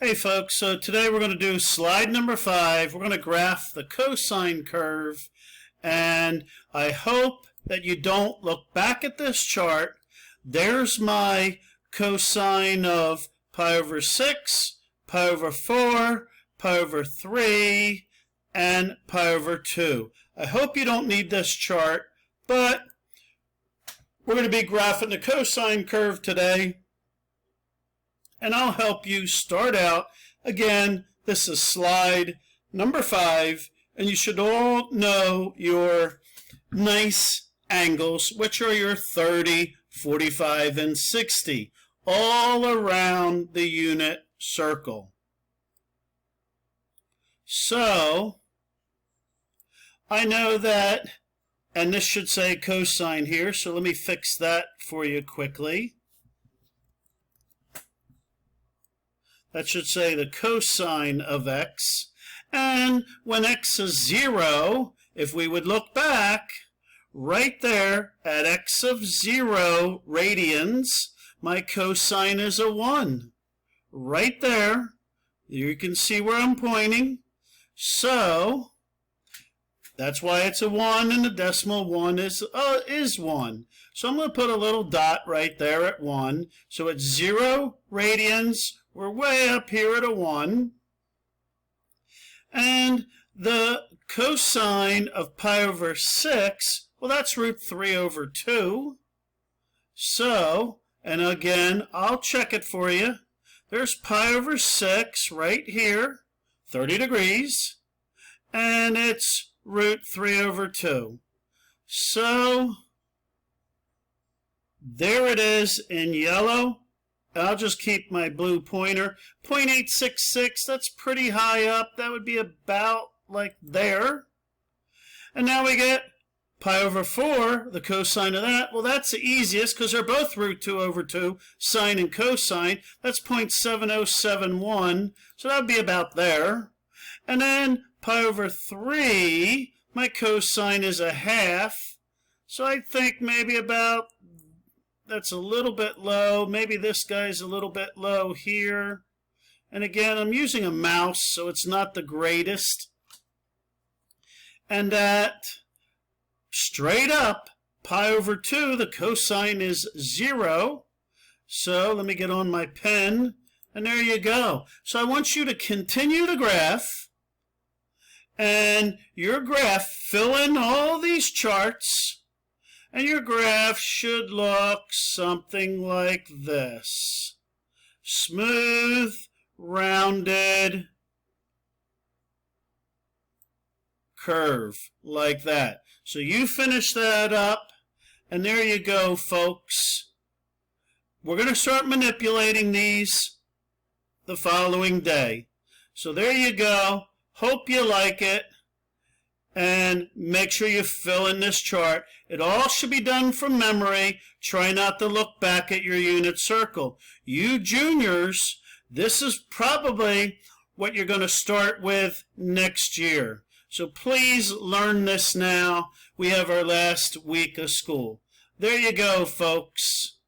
Hey folks, so today we're going to do slide number 5. We're going to graph the cosine curve, and I hope that you don't look back at this chart. There's my cosine of pi over 6, pi over 4, pi over 3, and pi over 2. I hope you don't need this chart, but we're going to be graphing the cosine curve today. And I'll help you start out. Again, this is slide number 5, and you should all know your nice angles, which are your 30, 45, and 60, all around the unit circle. So, I know that, and this should say cosine here, so let me fix that for you quickly. That should say the cosine of x. And when x is 0, if we would look back, right there at x of 0 radians, my cosine is a 1. Right there. You can see where I'm pointing. So, that's why it's a 1, and the decimal 1 is 1. So I'm going to put a little dot right there at 1. So it's 0 radians. We're way up here at a 1. And the cosine of pi over 6, well, that's root 3 over 2. So, and again, I'll check it for you. There's pi over 6 right here, 30 degrees. And it's root 3 over 2. So, there it is in yellow. I'll just keep my blue pointer. 0.866, that's pretty high up. That would be about like there. And now we get pi over 4, the cosine of that. Well, that's the easiest because they're both root 2 over 2, sine and cosine. That's 0.7071, so that would be about there. And then pi over 3, my cosine is a half. So I think maybe about, that's a little bit low. Maybe this guy's a little bit low here. And again, I'm using a mouse, so it's not the greatest. And that straight up, pi over 2, the cosine is 0. So let me get on my pen, and there you go. So I want you to continue the graph. And your graph, fill in all these charts. And your graph should look something like this. Smooth, rounded curve like that. So you finish that up, and there you go, folks. We're going to start manipulating these the following day. So there you go. Hope you like it. And make sure you fill in this chart. It all should be done from memory. Try not to look back at your unit circle. You juniors, this is probably what you're going to start with next year. So please learn this now. We have our last week of school. There you go, folks.